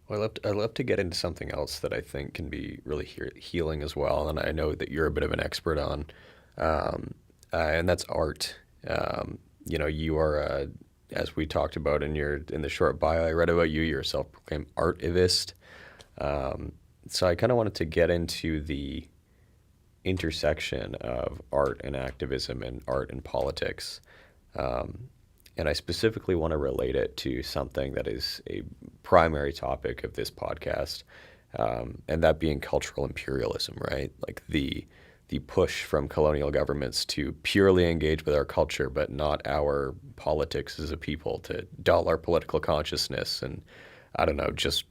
Well, I'd love to get into something else that I think can be really healing as well, and I know that you're a bit of an expert on, um, and that's art. You are, as we talked about in the short bio I read about you, you're a self-proclaimed art-ivist. Um, so I kind of wanted to get into the intersection of art and activism and art and politics. Um, and I specifically want to relate it to something that is a primary topic of this podcast, and that being cultural imperialism, right? Like the push from colonial governments to purely engage with our culture, but not our politics as a people, to dull our political consciousness and I don't know, just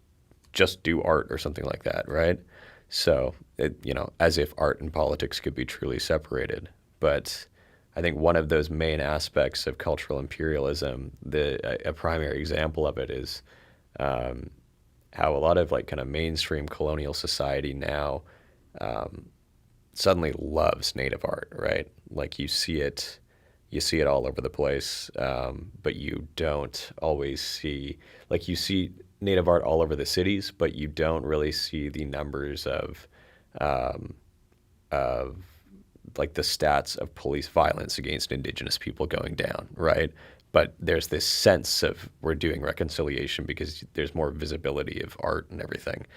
do art or something like that, right? So, as if art and politics could be truly separated. But I think one of those main aspects of cultural imperialism, a primary example of it is um, how a lot of like kind of mainstream colonial society now um, suddenly loves native art, right? Like you see it all over the place, but you don't always see, like you see native art all over the cities, but you don't really see the numbers um, of like the stats of police violence against indigenous people going down, right? But there's this sense of we're doing reconciliation because there's more visibility of art and everything.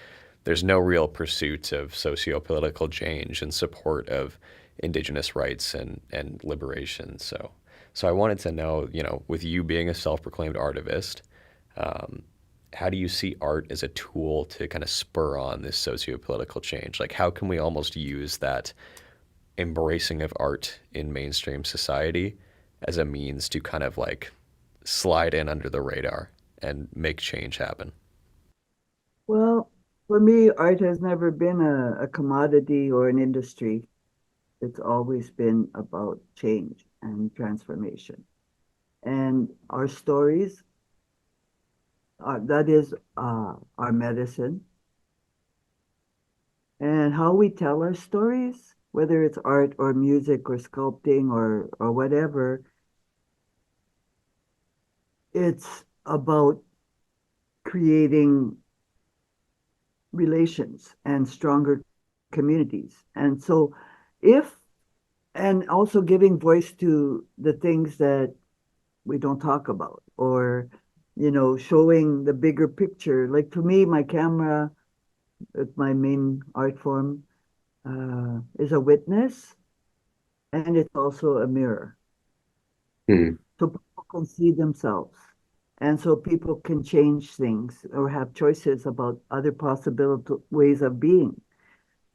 There's no real pursuit of socio-political change and support of indigenous rights and liberation. So I wanted to know, with you being a self-proclaimed artivist, um, how do you see art as a tool to kind of spur on this socio-political change? Like, how can we almost use that embracing of art in mainstream society as a means to kind of like slide in under the radar and make change happen? Well, for me, art has never been a commodity or an industry. It's always been about change and transformation. And our stories, that is our medicine. And how we tell our stories, whether it's art or music or sculpting or whatever, it's about creating relations and stronger communities. And so if and also giving voice to the things that we don't talk about, or showing the bigger picture. Like, for me, my camera, it's my main art form, is a witness, and it's also a mirror, Hmm. so people can see themselves, and so people can change things or have choices about other possible ways of being.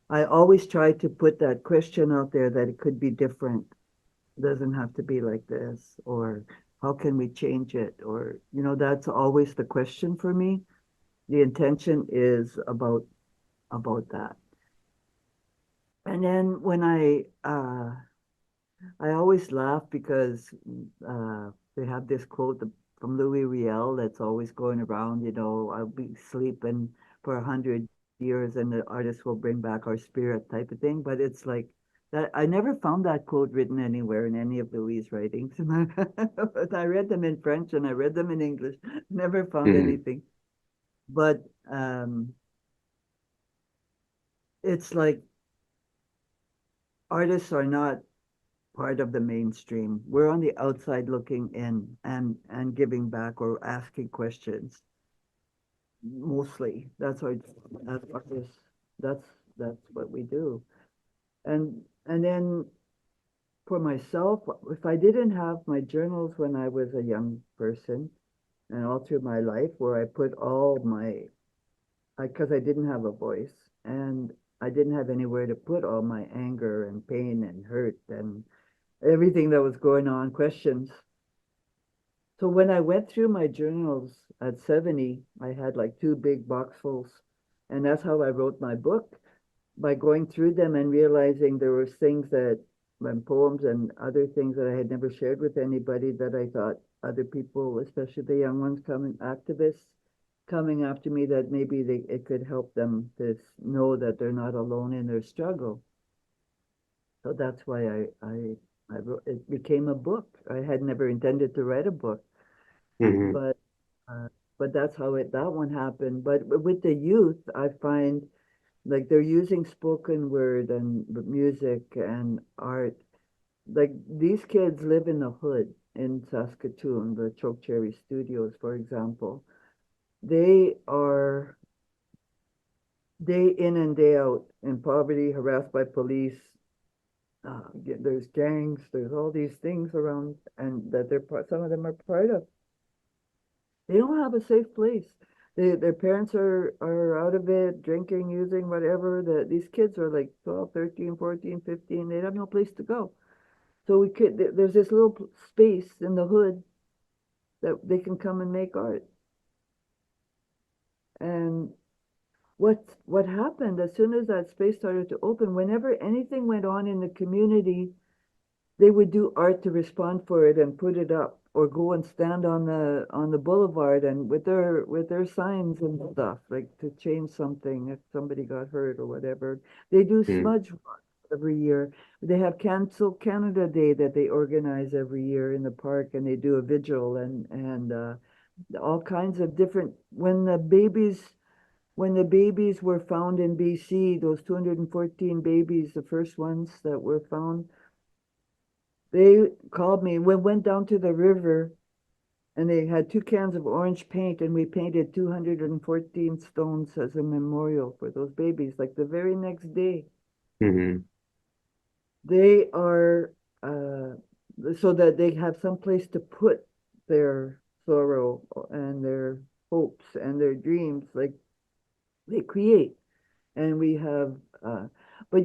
I always try to put that question out there that it could be different. Doesn't have to be like this, or how can we change it? Or, that's always the question for me. The intention is about that. And then when I always laugh because they have this quote from Louis Riel that's always going around, I'll be sleeping for 100 years and the artist will bring back our spirit type of thing. But it's like that. I never found that quote written anywhere in any of Louis' writings. But I read them in French and I read them in English. Never found Hmm. anything. But it's like artists are not part of the mainstream. We're on the outside looking in and giving back or asking questions. Mostly, as artists. That's that's what we do. And then for myself, if I didn't have my journals when I was a young person and all through my life, where I put all my, because I didn't have a voice and I didn't have anywhere to put all my anger and pain and hurt and everything that was going on, questions. So when I went through my journals at 70, I had like two big boxfuls. And that's how I wrote my book, by going through them and realizing there were things that and poems and other things that I had never shared with anybody that I thought other people, especially the young ones coming, activists coming after me, that maybe it could help them to know that they're not alone in their struggle. So that's why I wrote, it became a book. I had never intended to write a book, Hmm. but uh, that's how that one happened. But with the youth, I find like they're using spoken word and music and art. Like these kids live in the hood in Saskatoon, the Choke Cherry Studios, for example. They are day in and day out in poverty, harassed by police. There's gangs, there's all these things around, and that they're part, some of them are part of. They don't have a safe place. Their parents are out of it, drinking, using, whatever. These kids are like 12, 13, 14, 15. They have no place to go. So there's this little space in the hood that they can come and make art. And what happened as soon as that space started to open, whenever anything went on in the community, they would do art to respond for it and put it up, or go and stand on the boulevard and with their signs and stuff, like to change something if somebody got hurt or whatever. They do Mm. smudge walks every year. They have Cancel Canada Day that they organize every year in the park, and they do a vigil and all kinds of different. When the babies were found in BC, those 214 babies, the first ones that were found, they called me. We went down to the river, and they had 2 cans of orange paint, and we painted 214 stones as a memorial for those babies, like the very next day. Hmm. They are, so that they have some place to put their sorrow and their hopes and their dreams, like they create. And we have, but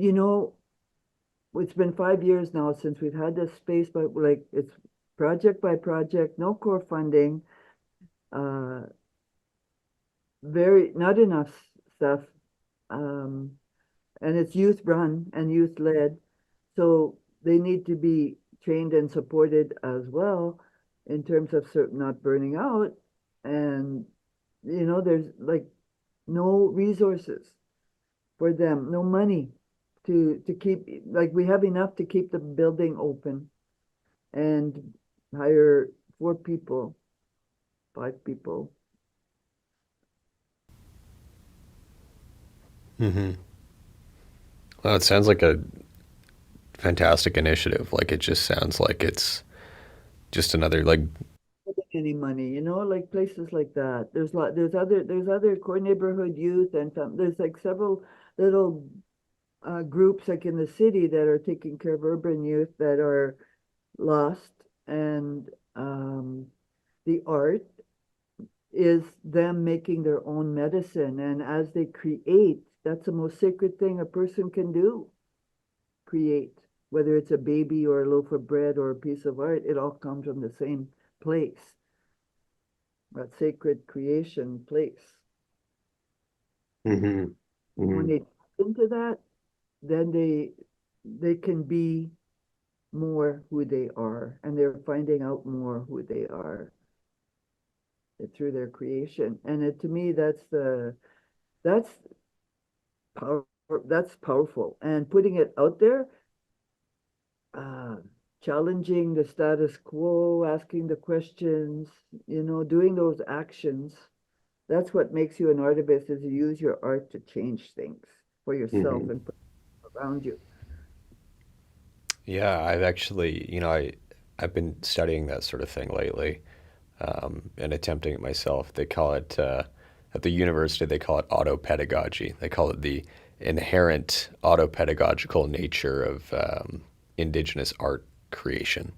it's been 5 years now since we've had this space, but like it's project by project, no core funding, uh, very not enough stuff, um, and it's youth run and youth led, so they need to be trained and supported as well in terms of certain not burning out, and there's like no resources for them, no money to keep, like we have enough to keep the building open and hire 4 people, 5 people. Hmm. Well, it sounds like a fantastic initiative. Like it just sounds like it's just another like. Any money, like places like that. There's other core neighborhood youth, and there's like several little groups like in the city that are taking care of urban youth that are lost, and the art is them making their own medicine, and as they create, that's the most sacred thing a person can do. Create, whether it's a baby or a loaf of bread or a piece of art, it all comes from the same place, that sacred creation place. Hmm. When Hmm. they tap into that, then they can be more who they are, and they're finding out more who they are through their creation. And to me, that's power. That's powerful. And putting it out there, uh, challenging the status quo, asking the questions, doing those actions. That's what makes you an artist, is you use your art to change things for yourself Hmm. and for around you. Yeah, I've actually, I've been studying that sort of thing lately, and attempting it myself. They call it at the university. They call it autopedagogy. They call it the inherent autopedagogical nature of indigenous art creation.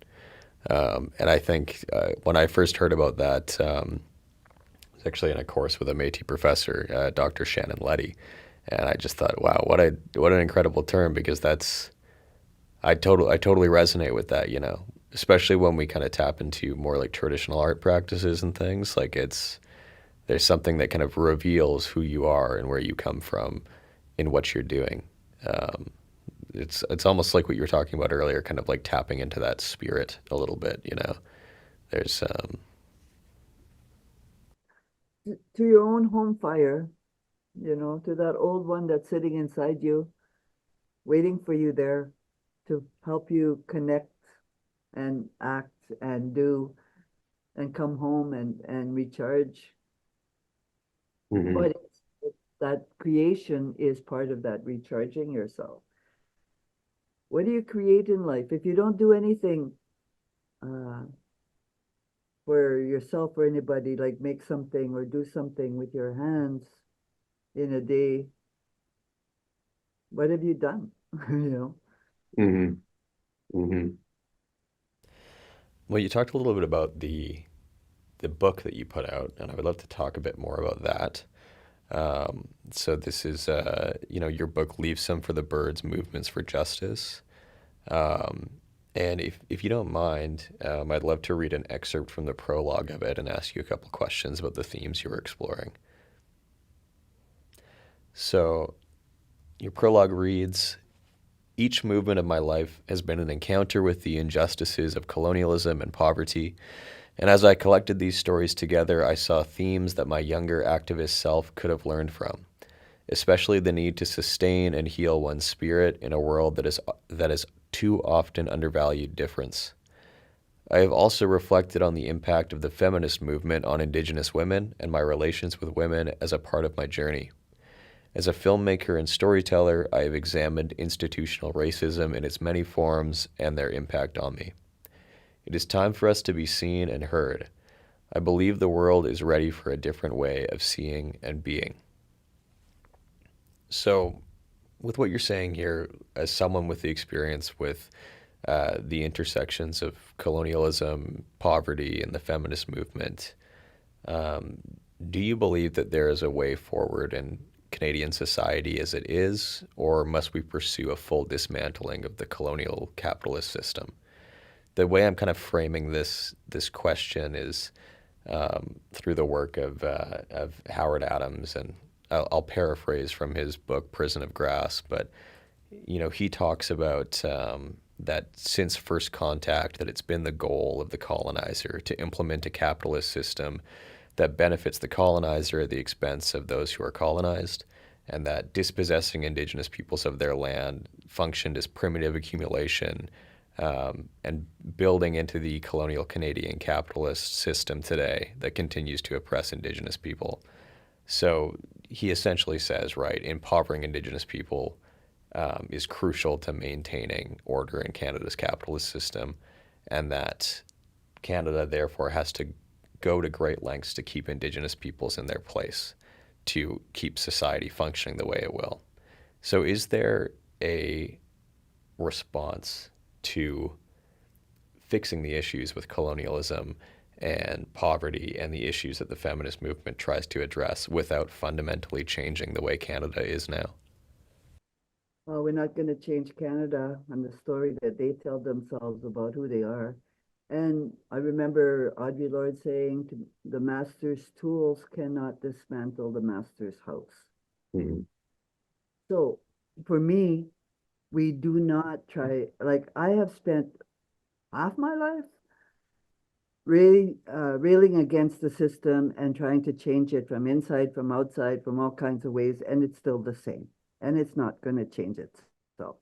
And I think when I first heard about that, I was actually in a course with a Métis professor, Dr. Shannon Letty, and I just thought, wow, what an incredible term, because that's I totally resonate with that, especially when we kind of tap into more like traditional art practices and things. Like there's something that kind of reveals who you are and where you come from in what you're doing. Um, it's almost like what you were talking about earlier, kind of like tapping into that spirit a little bit, you know. There's To your own home fire, to that old one that's sitting inside you, waiting for you there to help you connect and act and do and come home and recharge. Mm-hmm. But that creation is part of that recharging yourself. What do you create in life? If you don't do anything uh, for yourself or anybody, like make something or do something with your hands in a day, what have you done? you know? Mm-hmm. Mm-hmm. well, you talked a little bit about the book that you put out, and I would love to talk a bit more about that. So this is, your book, Leave Some for the Birds, Movements for Justice. Um, and if you don't mind, I'd love to read an excerpt from the prologue of it and ask you a couple questions about the themes you were exploring. So your prologue reads, each movement of my life has been an encounter with the injustices of colonialism and poverty, and as I collected these stories together, I saw themes that my younger activist self could have learned from, especially the need to sustain and heal one's spirit in a world that is too often undervalued difference. I have also reflected on the impact of the feminist movement on Indigenous women and my relations with women as a part of my journey. As a filmmaker and storyteller, I have examined institutional racism in its many forms and their impact on me. It is time for us to be seen and heard. I believe the world is ready for a different way of seeing and being. So, with what you're saying here, as someone with the experience with the intersections of colonialism, poverty, and the feminist movement, um, do you believe that there is a way forward in Canadian society as it is, or must we pursue a full dismantling of the colonial capitalist system? The way I'm kind of framing this question is through the work of Howard Adams, and I'll paraphrase from his book Prison of Grass, but he talks about that since first contact, that it's been the goal of the colonizer to implement a capitalist system that benefits the colonizer at the expense of those who are colonized, and that dispossessing Indigenous peoples of their land functioned as primitive accumulation, and building into the colonial Canadian capitalist system today that continues to oppress Indigenous people. So he essentially says, right, empowering Indigenous people is crucial to maintaining order in Canada's capitalist system, and that Canada therefore has to go to great lengths to keep Indigenous peoples in their place, to keep society functioning the way it will. So is there a response to fixing the issues with colonialism and poverty and the issues that the feminist movement tries to address without fundamentally changing the way Canada is now? Well, we're not going to change Canada and the story that they tell themselves about who they are. And I remember Audre Lorde saying, the master's tools cannot dismantle the master's house. Mm-hmm. So for me, we do not try, like I have spent half my life really railing against the system and trying to change it from inside, from outside, from all kinds of ways, and it's still the same. And it's not going to change itself.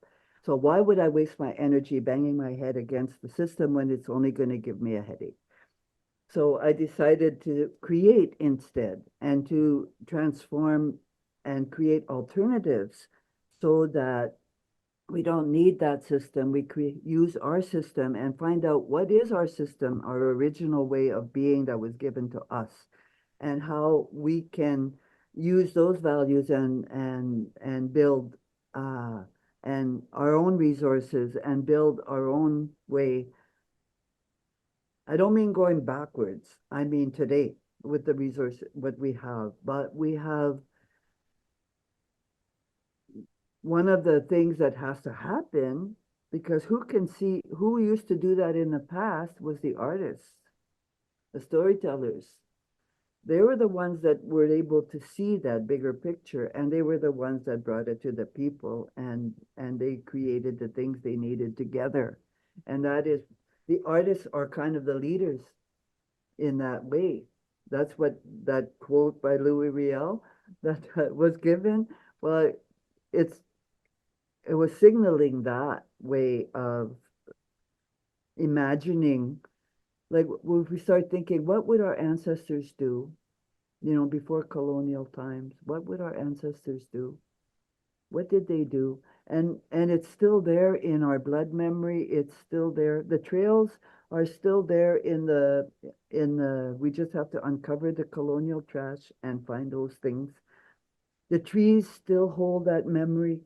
So why would I waste my energy banging my head against the system when it's only going to give me a headache? So I decided to create instead and to transform and create alternatives so that we don't need that system. We use our system and find out what is our system, our original way of being that was given to us, and how we can use those values and build and our own resources and build our own way. I don't mean going backwards. I mean today with the resource what we have, but we have one of the things that has to happen, because who used to do that in the past was the artists, the storytellers. they were the ones that were able to see that bigger picture, and they were the ones that brought it to the people, and they created the things they needed together. And that is, the artists are kind of the leaders in that way. That's what that quote by Louis Riel that was given. Well, it's it was signaling that way of imagining, like if we start thinking, what would our ancestors do, before colonial times? What would our ancestors do? What did they do? And it's still there in our blood memory. It's still there. The trails are still there in the we just have to uncover the colonial trash and find those things. The trees still hold that memory.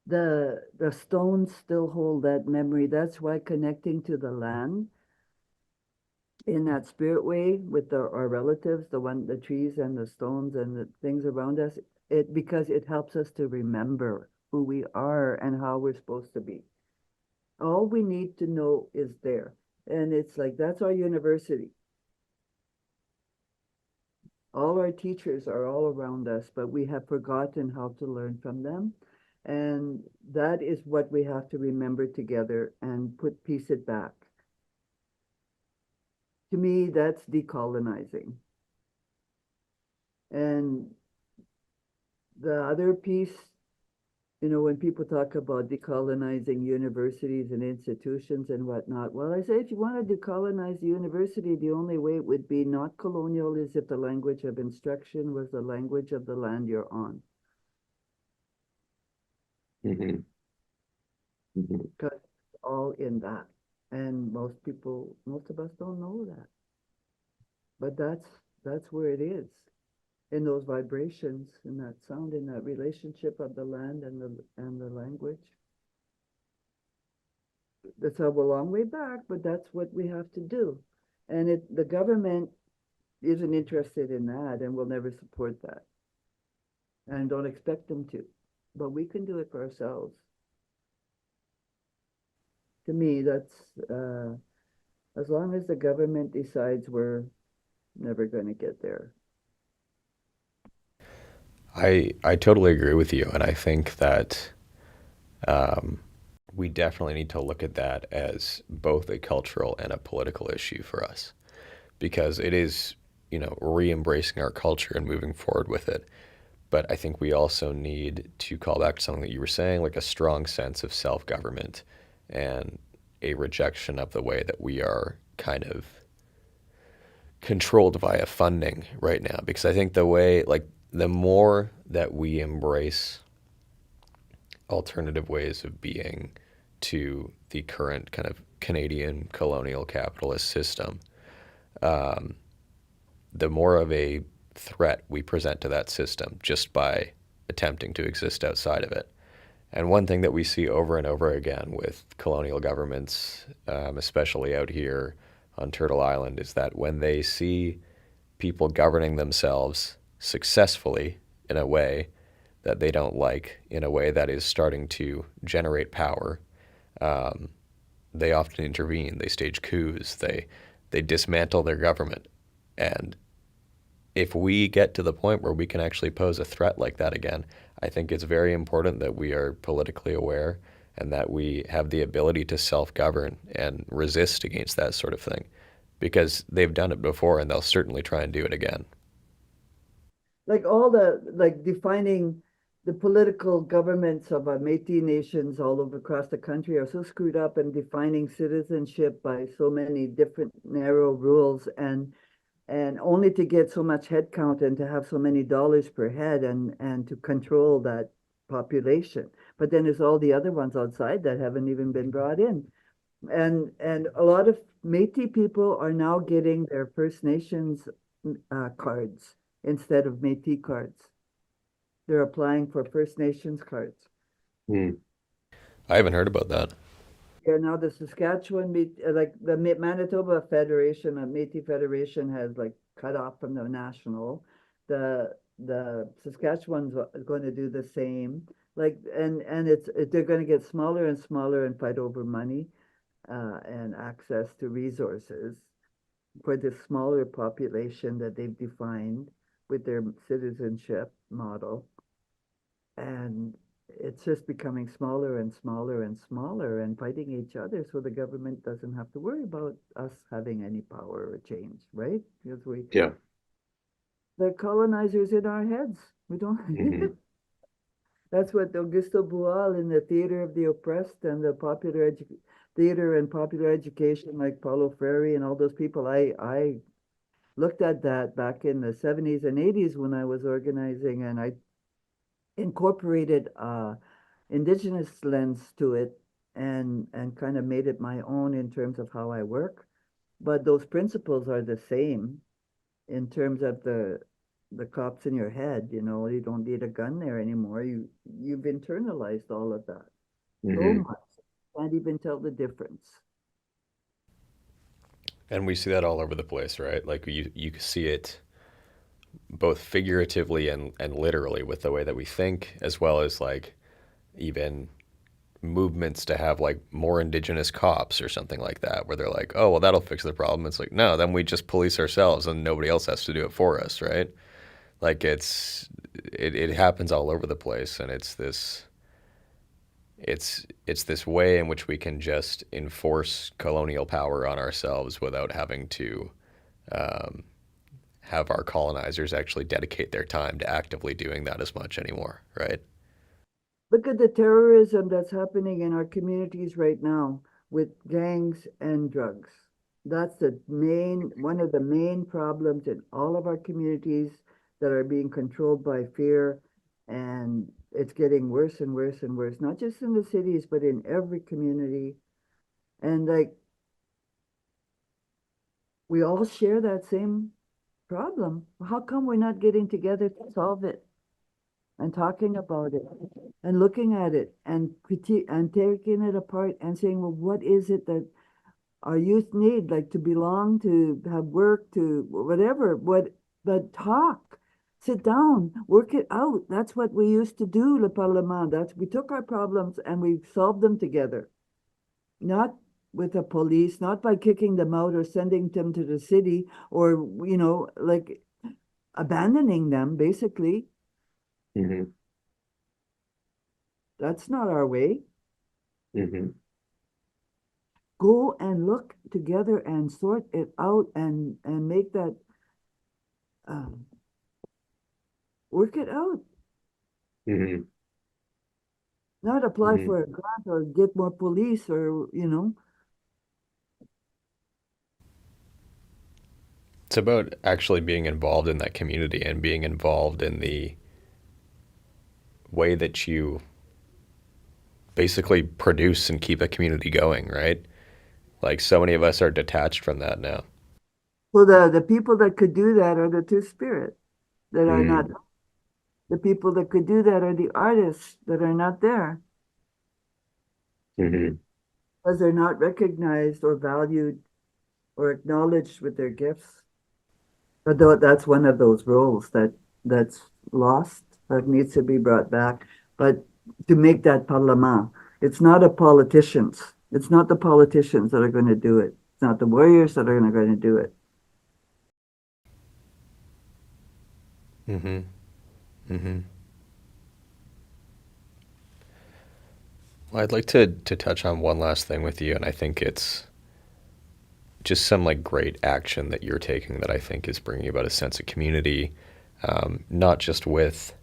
The stones still hold that memory. That's why connecting to the land in that spirit way with our relatives, the trees and the stones and the things around us, because it helps us to remember who we are and how we're supposed to be. All we need to know is there. And it's like, that's our university. All our teachers are all around us, but we have forgotten how to learn from them. And that is what we have to remember together and piece it back. To me, that's decolonizing. And the other piece, when people talk about decolonizing universities and institutions and whatnot, well, I say, if you want to decolonize the university, the only way it would be not colonial is if the language of instruction was the language of the land you're on. Mm-hmm. Mm-hmm. Because it's all in that. And most of us don't know that. But that's where it is, in those vibrations, in that sound, in that relationship of the land and the language. That's a long way back, but that's what we have to do. And the government isn't interested in that and will never support that. And don't expect them to. But we can do it for ourselves. To me, that's as long as the government decides, we're never going to get there. I totally agree with you, and I think that we definitely need to look at that as both a cultural and a political issue for us, because it is, re-embracing our culture and moving forward with it. But I think we also need to call back to something that you were saying, like a strong sense of self-government and a rejection of the way that we are kind of controlled via funding right now. Because I think the more that we embrace alternative ways of being to the current kind of Canadian colonial capitalist system, the more of a threat we present to that system just by attempting to exist outside of it. And one thing that we see over and over again with colonial governments, especially out here on Turtle Island, is that when they see people governing themselves successfully in a way that they don't like, in a way that is starting to generate power, they often intervene. They stage coups. They dismantle their government. And if we get to the point where we can actually pose a threat like that again, I think it's very important that we are politically aware and that we have the ability to self-govern and resist against that sort of thing, because they've done it before and they'll certainly try and do it again. Like defining the political governments of Métis nations all over across the country are so screwed up, and defining citizenship by so many different narrow rules, and only to get so much head count and to have so many dollars per head, and to control that population. But then there's all the other ones outside that haven't even been brought in. And a lot of Métis people are now getting their First Nations cards instead of Métis cards. They're applying for First Nations cards. Mm. I haven't heard about that. Yeah, now the Saskatchewan, like the Manitoba Federation, Métis Federation has like cut off from the national. The Saskatchewan's going to do the same. Like, and they're going to get smaller and smaller and fight over money and access to resources. for the smaller population that they've defined with their citizenship model. And it's just becoming smaller and smaller and smaller and fighting each other so the government doesn't have to worry about us having any power or change, right? Because Yeah. the colonizers in our heads. We don't. Hmm. That's what Augusto Boal in the Theater of the Oppressed and the theater and popular education, like Paulo Freire and all those people. I looked at that back in the 70s and 80s when I was organizing, and I incorporated indigenous lens to it and kind of made it my own in terms of how I work. But those principles are the same in terms of the cops in your head. You don't need a gun there anymore. You've internalized all of that so Hmm. much. Can't even tell the difference. And we see that all over the place, right? Like you see it both figuratively and literally with the way that we think, as well as like even movements to have like more indigenous cops or something like that, where they're like, oh, well, that'll fix the problem. It's like, no, then we just police ourselves and nobody else has to do it for us, right? Like it happens all over the place, and it's this way in which we can just enforce colonial power on ourselves without having to um, have our colonizers actually dedicate their time to actively doing that as much anymore, right? Look at the terrorism that's happening in our communities right now with gangs and drugs. That's one of the main problems in all of our communities that are being controlled by fear. And it's getting worse and worse and worse, not just in the cities, but in every community. And like, we all share that same problem. How come we're not getting together to solve it and talking about it and looking at it and critique and taking it apart and saying, well, what is it that our youth need, like to belong, to have work, to whatever, but talk, sit down, work it out. That's what we used to do, Le Parlement. We took our problems and we solved them together, not with the police, not by kicking them out or sending them to the city or, like abandoning them, basically. Hmm. That's not our way. Hmm. Go and look together and sort it out and make that um, work it out. Hmm. Not apply Hmm. for a grant or get more police or. It's about actually being involved in that community and being involved in the way that you basically produce and keep a community going, right? Like so many of us are detached from that now. So the people that could do that are the Two-Spirit that are not. Hmm. The people that could do that are the artists that are not there Hmm. because they're not recognized or valued or acknowledged with their gifts. But that's one of those roles that's lost, that needs to be brought back. But to make that parlement, it's not a politicians. It's not the politicians that are going to do it. It's not the warriors that are going to do it. Mm-hmm. Mm-hmm. Well, I'd like to touch on one last thing with you, and I think it's just some like great action that you're taking that I think is bringing about a sense of community, not just with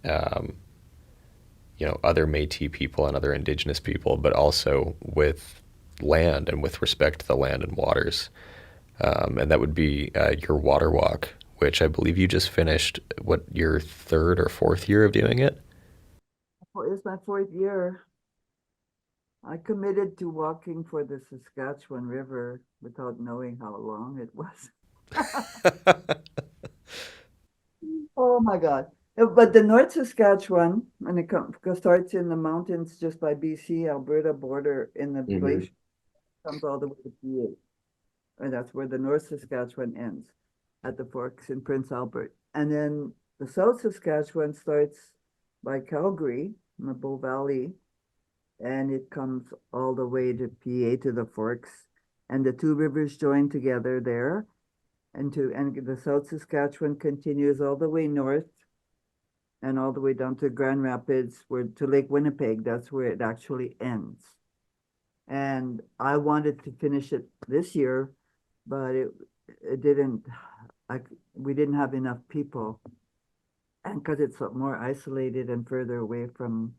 um, other Métis people and other Indigenous people, but also with land and with respect to the land and waters. And that would be your water walk, which I believe you just finished. What, your third or fourth year of doing it? Well, it's my fourth year. I committed to walking for the Saskatchewan River without knowing how long it was. Oh my God. But the North Saskatchewan, and starts in the mountains just by BC, Alberta border in the Hmm. glacier, comes all the way to PA. And that's where the North Saskatchewan ends at the Forks in Prince Albert. And then the South Saskatchewan starts by Calgary in the Bow Valley, and it comes all the way to PA to the Forks. and the two rivers join together there, and the South Saskatchewan continues all the way north and all the way down to Grand Rapids, where to Lake Winnipeg. That's where it actually ends. And I wanted to finish it this year, but it didn't. We didn't have enough people, and because it's more isolated and further away from,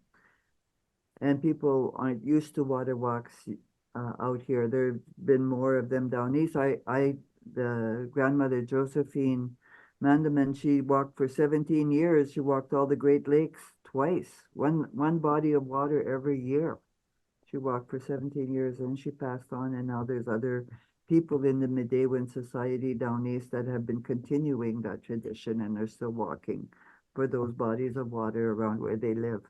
and people aren't used to water walks out here. There've been more of them down east. The grandmother Josephine Mandaman, she walked for 17 years. She walked all the Great Lakes twice, one body of water every year. She walked for 17 years and she passed on. And now there's other people in the Midewin Society down east that have been continuing that tradition and are still walking for those bodies of water around where they live.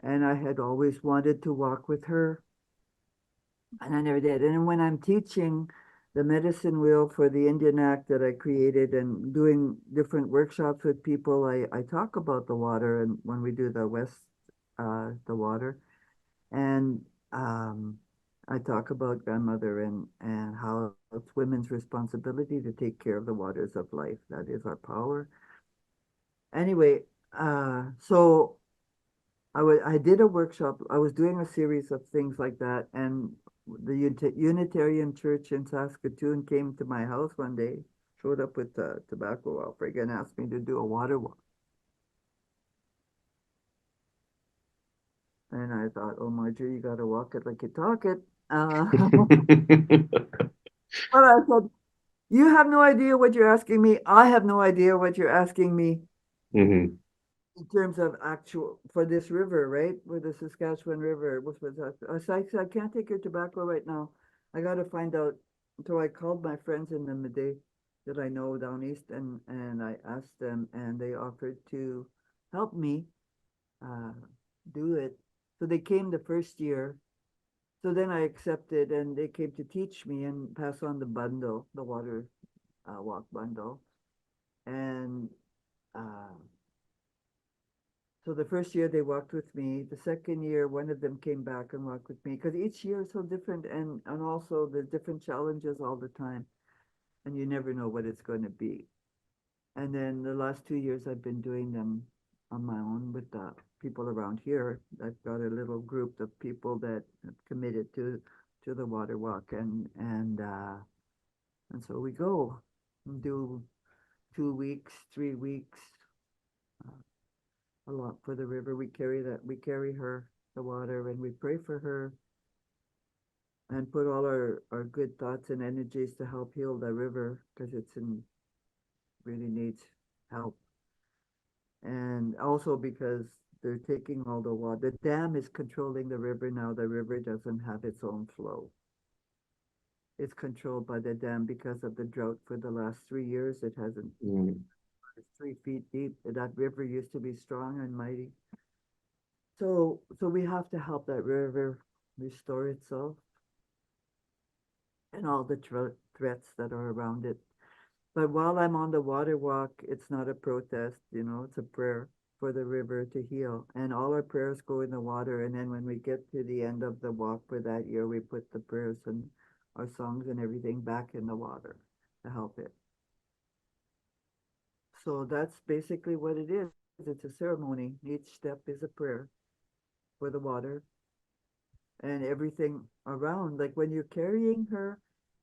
And I had always wanted to walk with her, and I never did. And when I'm teaching the medicine wheel for the Indian Act that I created and doing different workshops with people, I talk about the water, and when we do the water, and I talk about grandmother and how it's women's responsibility to take care of the waters of life. That is our power. Anyway, so I did a workshop. I was doing a series of things like that, and the Unitarian Church in Saskatoon came to my house one day, showed up with a tobacco outbreak, and asked me to do a water walk. And I thought, oh, Marjorie, you got to walk it like you talk it. But I said, you have no idea what you're asking me. I have no idea what you're asking me. Mhm. In terms of actual for this river, right? Where the Saskatchewan River was that? I said, I can't take your tobacco right now. I got to find out. So I called my friends in the Midday that I know down east, and I asked them, and they offered to help me uh, do it. So they came the first year. So then I accepted, and they came to teach me and pass on the bundle, the water walk bundle, and. Uh, So the first year they walked with me. The second year, one of them came back and walked with me because each year is so different, and also the different challenges all the time, and you never know what it's going to be. And then the last 2 years, I've been doing them on my own with the people around here. I've got a little group of people that have committed to the water walk, and so we go and do 2 weeks, 3 weeks. A lot for the river. We carry her, the water, and we pray for her and put all our good thoughts and energies to help heal the river because really needs help. And also because they're taking all the water. The dam is controlling the river now. The river doesn't have its own flow. It's controlled by the dam because of the drought for the last 3 years. It hasn't. Mm. It's 3 feet deep. That river used to be strong and mighty. So we have to help that river restore itself and all the threats that are around it. But while I'm on the water walk, it's not a protest, it's a prayer for the river to heal. And all our prayers go in the water. And then when we get to the end of the walk for that year, we put the prayers and our songs and everything back in the water to help it. So that's basically what it is. It's a ceremony. Each step is a prayer for the water and everything around. Like when you're carrying her,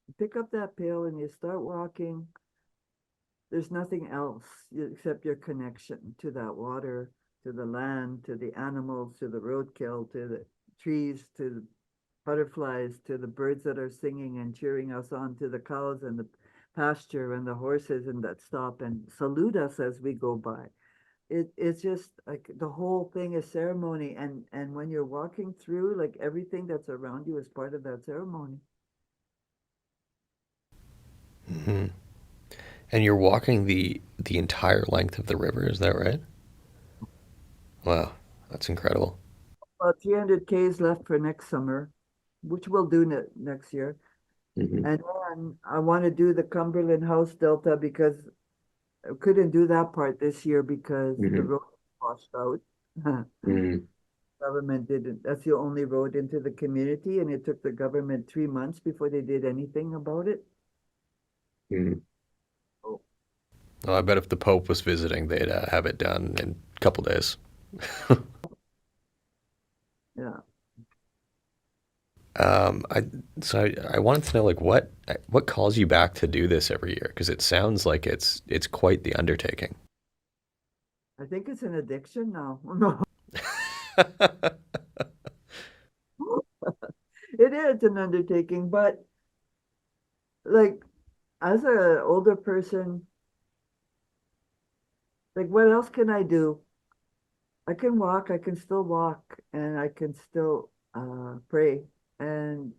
you pick up that pail and you start walking, there's nothing else except your connection to that water, to the land, to the animals, to the roadkill, to the trees, to the butterflies, to the birds that are singing and cheering us on, to the cows and the pasture and the horses and that stop and salute us as we go by. It's just like the whole thing is ceremony, and when you're walking through, like everything that's around you is part of that ceremony. Hmm. And you're walking the entire length of the river, is that right? Wow, that's incredible. About 300 Ks left for next summer, which we'll do next year. Mhm. And then I want to do the Cumberland House Delta because I couldn't do that part this year because the Mhm. road washed out. Mhm. government didn't. That's the only road into the community, and it took the government 3 months before they did anything about it. Mm-hmm. Oh, Well, I bet if the Pope was visiting, they'd have it done in a couple days. yeah. I I wanted to know like what calls you back to do this every year because it sounds like it's quite the undertaking. I think it's an addiction now. No, it is an undertaking, but like as an older person, like what else can I do? I can walk, I can still walk, and I can still pray. And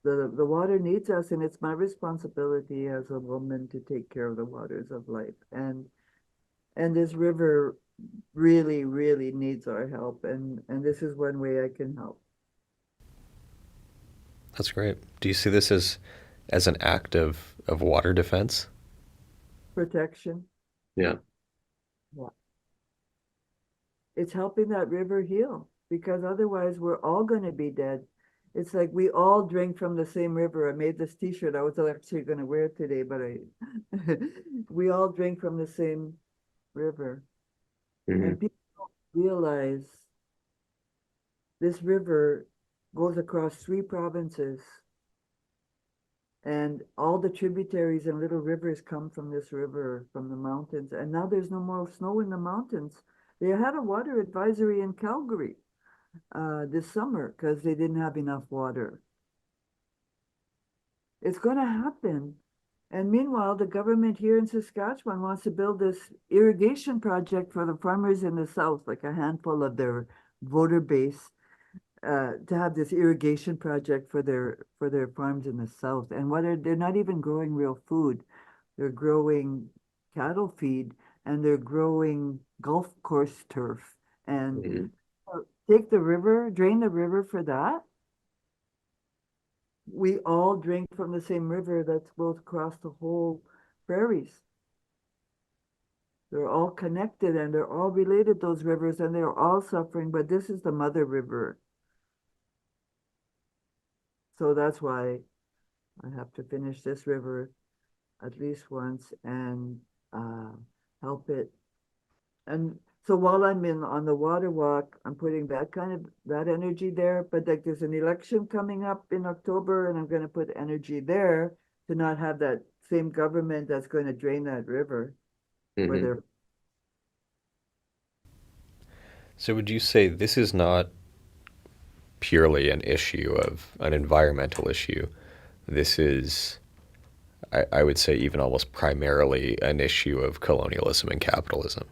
the water needs us, and it's my responsibility as a woman to take care of the waters of life. And this river really, really needs our help, and this is one way I can help. That's great. Do you see this as an act of water defense? Protection. Yeah. Yeah. It's helping that river heal because otherwise we're all going to be dead. It's like we all drink from the same river. I made this t-shirt. I was actually going to wear it today, but I we all drink from the same river. Mm-hmm. And people don't realize this river goes across 3 provinces, and all the tributaries and little rivers come from this river, from the mountains. And now there's no more snow in the mountains. They had a water advisory in Calgary this summer because they didn't have enough water. It's going to happen. And meanwhile, the government here in Saskatchewan wants to build this irrigation project for the farmers in the south, like a handful of their voter base, to have this irrigation project for their farms in the south. And what are they're not even growing real food. They're growing cattle feed and they're growing golf course turf. And Mm-hmm. take the river, drain the river for that. We all drink from the same river that goes across the whole prairies. They're all connected and they're all related, those rivers, and they're all suffering, but this is the mother river. So that's why I have to finish this river at least once and uh, help it. And so while I'm in on the water walk, I'm putting that kind of that energy there. But like there's an election coming up in October, and I'm going to put energy there to not have that same government that's going to drain that river where Mm-hmm. they're. So would you say this is not purely an issue of an environmental issue? This is, I would say, even almost primarily an issue of colonialism and capitalism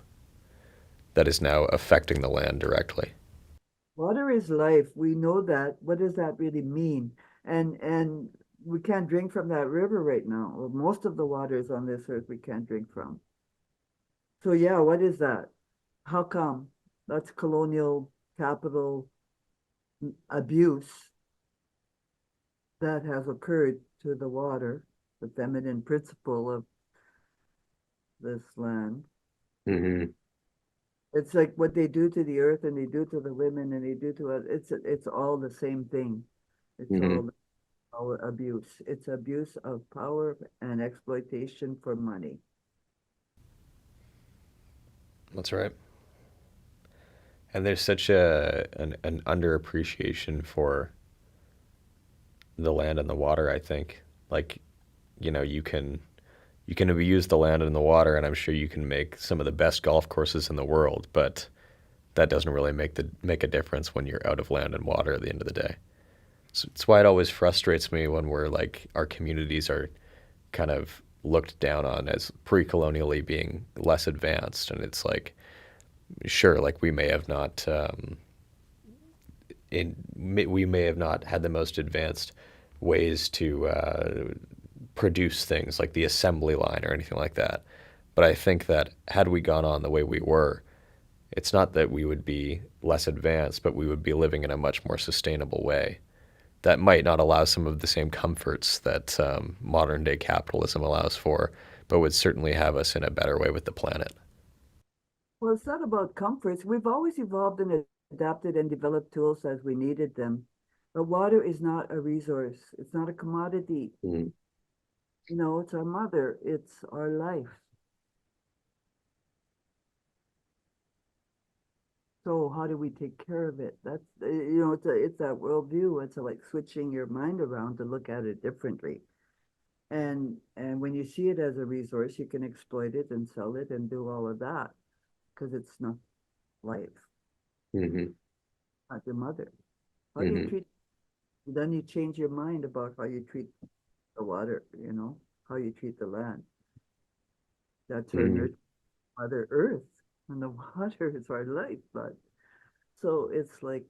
that is now affecting the land directly. Water is life. We know that. What does that really mean? And we can't drink from that river right now. Well, most of the waters on this earth we can't drink from. So yeah, what is that? How come? That's colonial capital abuse that has occurred to the water, the feminine principle of this land. Mm-hmm. It's like what they do to the earth and they do to the women and they do to us. It's all the same thing. It's Mm-hmm. all power abuse. It's abuse of power and exploitation for money. That's right. And there's such an underappreciation for the land and the water, I think. Like, you can abuse the land and the water, and I'm sure you can make some of the best golf courses in the world, but that doesn't really make a difference when you're out of land and water at the end of the day. So it's why it always frustrates me when we're like our communities are kind of looked down on as pre-colonially being less advanced, and it's like sure, like we may have not we may have not had the most advanced ways to produce things like the assembly line or anything like that. But I think that had we gone on the way we were, it's not that we would be less advanced, but we would be living in a much more sustainable way. That might not allow some of the same comforts that modern day capitalism allows for, but would certainly have us in a better way with the planet. Well, it's not about comforts. We've always evolved in a adapted and developed tools as we needed them. But water is not a resource. It's not a commodity. Mm. You know, it's our mother. It's our life. So how do we take care of it? That's you know, it's that worldview. It's like switching your mind around to look at it differently. And when you see it as a resource, you can exploit it and sell it and do all of that because it's not life, Mm-hmm. not your mother. How do you Mm-hmm. treat? Then you change your mind about how you treat the water. You know, how you treat the land. That's her Mm-hmm. nurture, Mother Earth, and the water is our life. But so it's like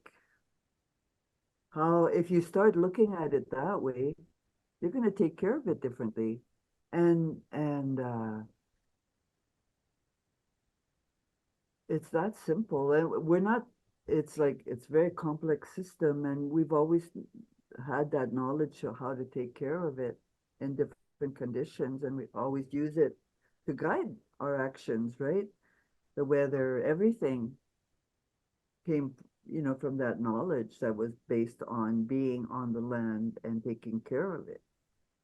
how if you start looking at it that way, you're going to take care of it differently. And it's that simple. And we're not, it's like, it's a very complex system. And we've always had that knowledge of how to take care of it in different conditions. And we always use it to guide our actions, right? The weather, everything came, you know, from that knowledge that was based on being on the land and taking care of it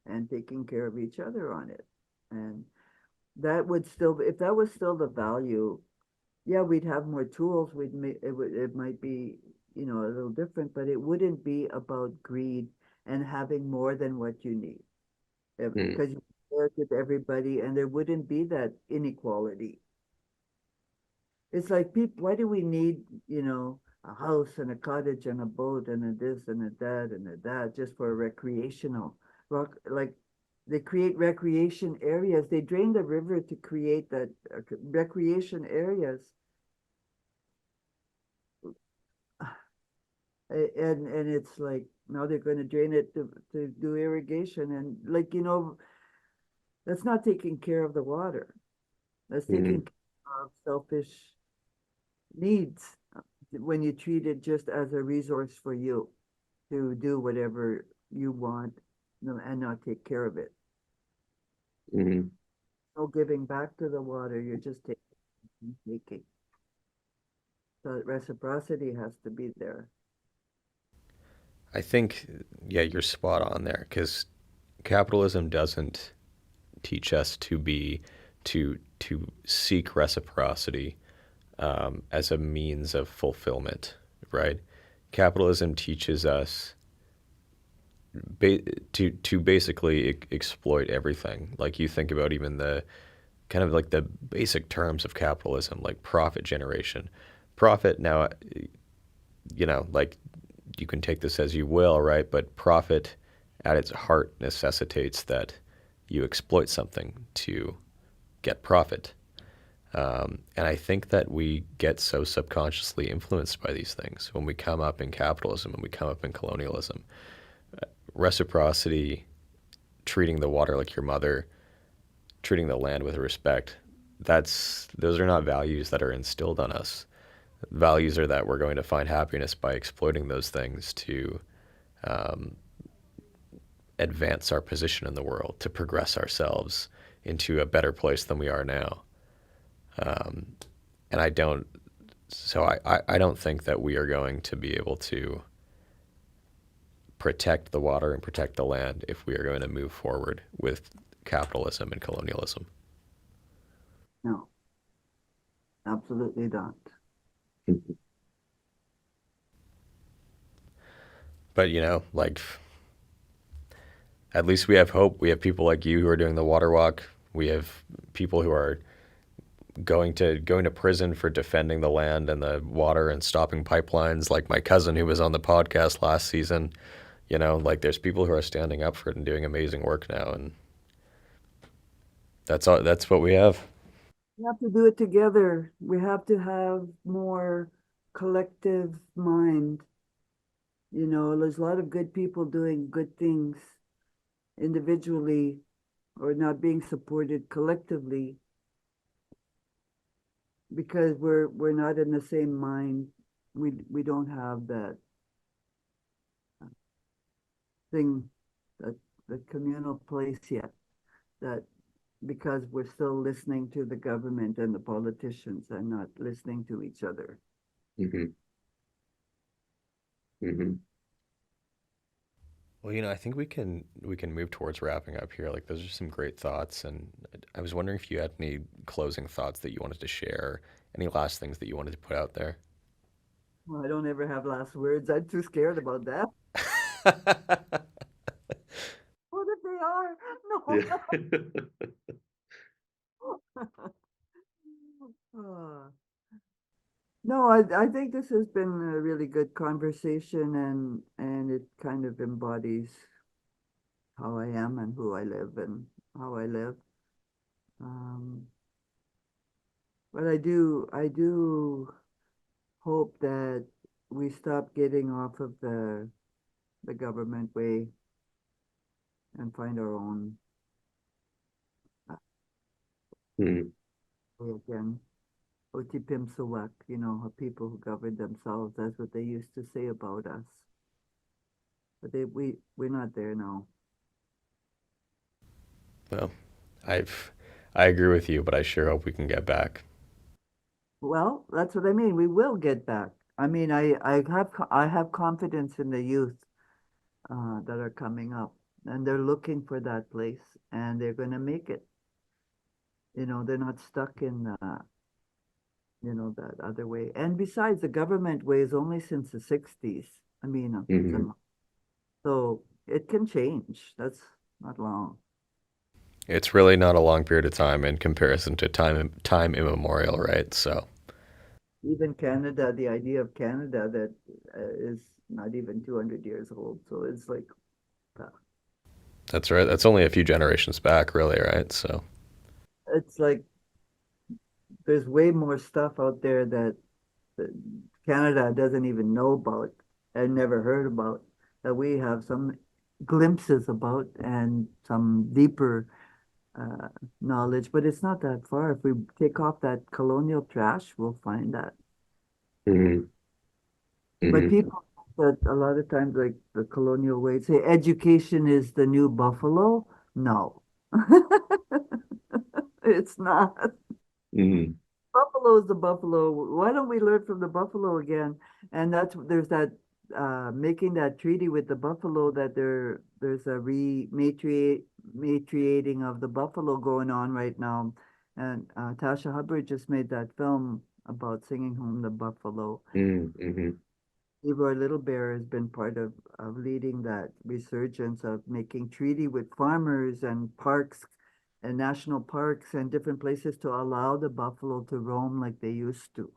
and taking care of each other on it. And that would still, if that was still the value, yeah, we'd have more tools. It might be, you know, a little different, but it wouldn't be about greed and having more than what you need Mm-hmm. because you share it with everybody, and there wouldn't be that inequality. It's like people, why do we need, you know, a house and a cottage and a boat and a this and a that and a that just for recreational? Like they create recreation areas. They drain the river to create that recreation areas. And it's like now they're going to drain it to do irrigation and like you know that's not taking care of the water. That's taking Mm-hmm. care of selfish needs when you treat it just as a resource for you to do whatever you want, and not take care of it. Mm-hmm. No giving back to the water, you're just taking. So reciprocity has to be there. I think, yeah, you're spot on there because capitalism doesn't teach us to seek reciprocity as a means of fulfillment, right? Capitalism teaches us ba- to basically exploit everything. Like you think about even the kind of like the basic terms of capitalism, like profit generation. Profit now, you know, like you can take this as you will, right? But profit at its heart necessitates that you exploit something to get profit. And I think that we get so subconsciously influenced by these things when we come up in capitalism, when we come up in colonialism. Reciprocity, treating the water like your mother, treating the land with respect, those are not values that are instilled on us. Values are that we're going to find happiness by exploiting those things to advance our position in the world, to progress ourselves into a better place than we are now. And I don't, so I don't think that we are going to be able to protect the water and protect the land if we are going to move forward with capitalism and colonialism. No, absolutely not. But, you know, like, at least we have hope. We have people like you who are doing the water walk. We have people who are going to prison for defending the land and the water and stopping pipelines, like my cousin who was on the podcast last season. You know, like there's people who are standing up for it and doing amazing work now, and that's all. That's what we have. We have to do it together. We have to have more collective mind. You know, there's a lot of good people doing good things individually or not being supported collectively because we're not in the same mind. We don't have that thing, that the communal place yet. That because we're still listening to the government and the politicians and not listening to each other. Mm-hmm. Mm-hmm. Well, I think we can move towards wrapping up here. Like those are some great thoughts, and I was wondering if you had any closing thoughts that you wanted to share, any last things that you wanted to put out there. Well, I don't ever have last words. I'm too scared about that. What if they are? No. Yeah. Ah. No, I think this has been a really good conversation, and it kind of embodies how I am and who I live and how I live. Um, but I do hope that we stop getting off of the government way and find our own Mm, way again. Otipim Sawak, people who govern themselves. That's what they used to say about us. But we're not there now. Well, I've I agree with you, but I sure hope we can get back. Well, that's what I mean. We will get back. I mean, I have confidence in the youth that are coming up, and they're looking for that place, and they're going to make it. They're not stuck in that other way. And besides, the government way is only since the 60s. I mean, mm-hmm. so it can change. That's not long. It's really not a long period of time in comparison to time immemorial, right? So Even Canada, the idea of Canada that is not even 200 years old. So it's like, uh, that's right. That's only a few generations back, really, right? So it's like there's way more stuff out there that Canada doesn't even know about and never heard about that we have some glimpses about and some deeper uh, knowledge, but it's not that far. If we take off that colonial trash, we'll find that. Mm-hmm. But Mm-hmm. people that a lot of times, like the colonial way, say education is the new buffalo. No, it's not. Mm-hmm. Buffalo is the buffalo. Why don't we learn from the buffalo again? And there's that making that treaty with the buffalo that there's a rematriating of the buffalo going on right now. And Tasha Hubbard just made that film about singing home the buffalo. Mm-hmm. Ivor Little Bear has been part of leading that resurgence of making treaty with farmers and parks and national parks and different places to allow the buffalo to roam like they used to,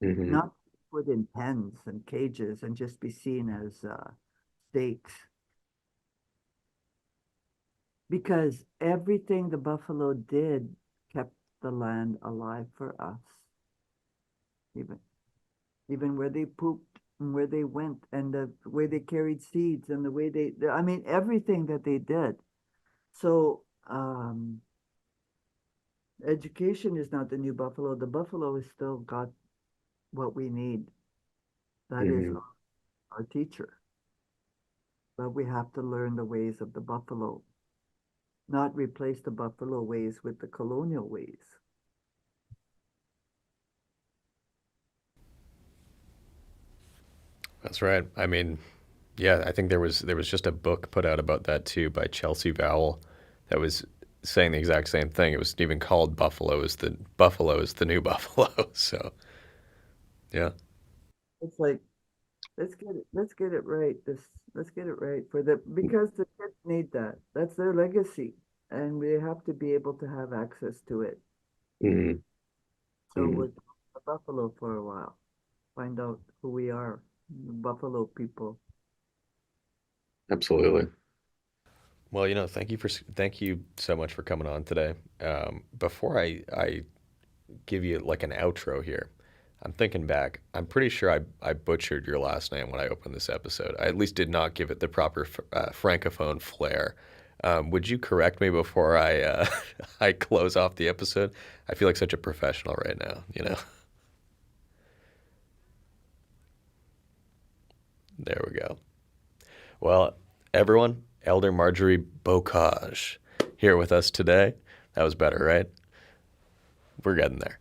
Mm-hmm. not put in pens and cages and just be seen as steaks. Because everything the buffalo did kept the land alive for us, even even where they pooped and where they went and the way they carried seeds and the way I mean, everything that they did. So, education is not the new buffalo. The buffalo has still got what we need. That is Mm-hmm. our teacher. But we have to learn the ways of the buffalo, not replace the buffalo ways with the colonial ways. that's right. I mean, yeah, I think there was just a book put out about that too by Chelsea Vowell that was saying the exact same thing. It was even called Buffalo is the new Buffalo. So yeah, It's like let's get it right. Let's get it right because the kids need that. That's their legacy, and we have to be able to have access to it. Mm-hmm. So Mm-hmm. we're a buffalo for a while. Find out who we are, buffalo people. Absolutely. well, thank you so much for coming on today. Before I give you like an outro here, I'm thinking back. I'm pretty sure I butchered your last name when I opened this episode. I at least did not give it the proper francophone flair. Would you correct me before I I close off the episode? I feel like such a professional right now. There we go. Well, everyone, Elder Marjorie Beaucage here with us today. That was better, right? We're getting there.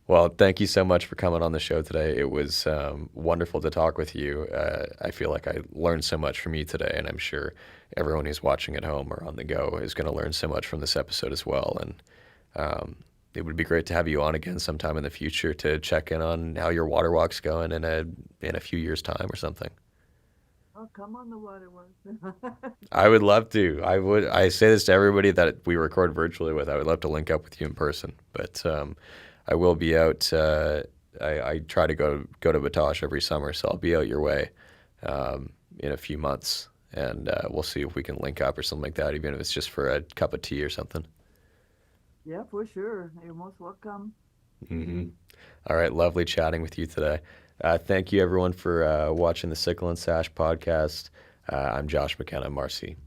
Well, thank you so much for coming on the show today. It was wonderful to talk with you. I feel like I learned so much from you today, and I'm sure everyone who's watching at home or on the go is going to learn so much from this episode as well. And it would be great to have you on again sometime in the future to check in on how your water walk's going in a few years' time or something. Oh, come on the water once. I would love to. I would. I say this to everybody that we record virtually with. I would love to link up with you in person, but I will be out. I try to go to Batoche every summer, so I'll be out your way in a few months, and we'll see if we can link up or something like that, even if it's just for a cup of tea or something. Yeah, for sure. You're most welcome. Mm-hmm. All right, lovely chatting with you today. Thank you, everyone, for watching the Sickle and Sash podcast. I'm Josh McKenna. Marcy.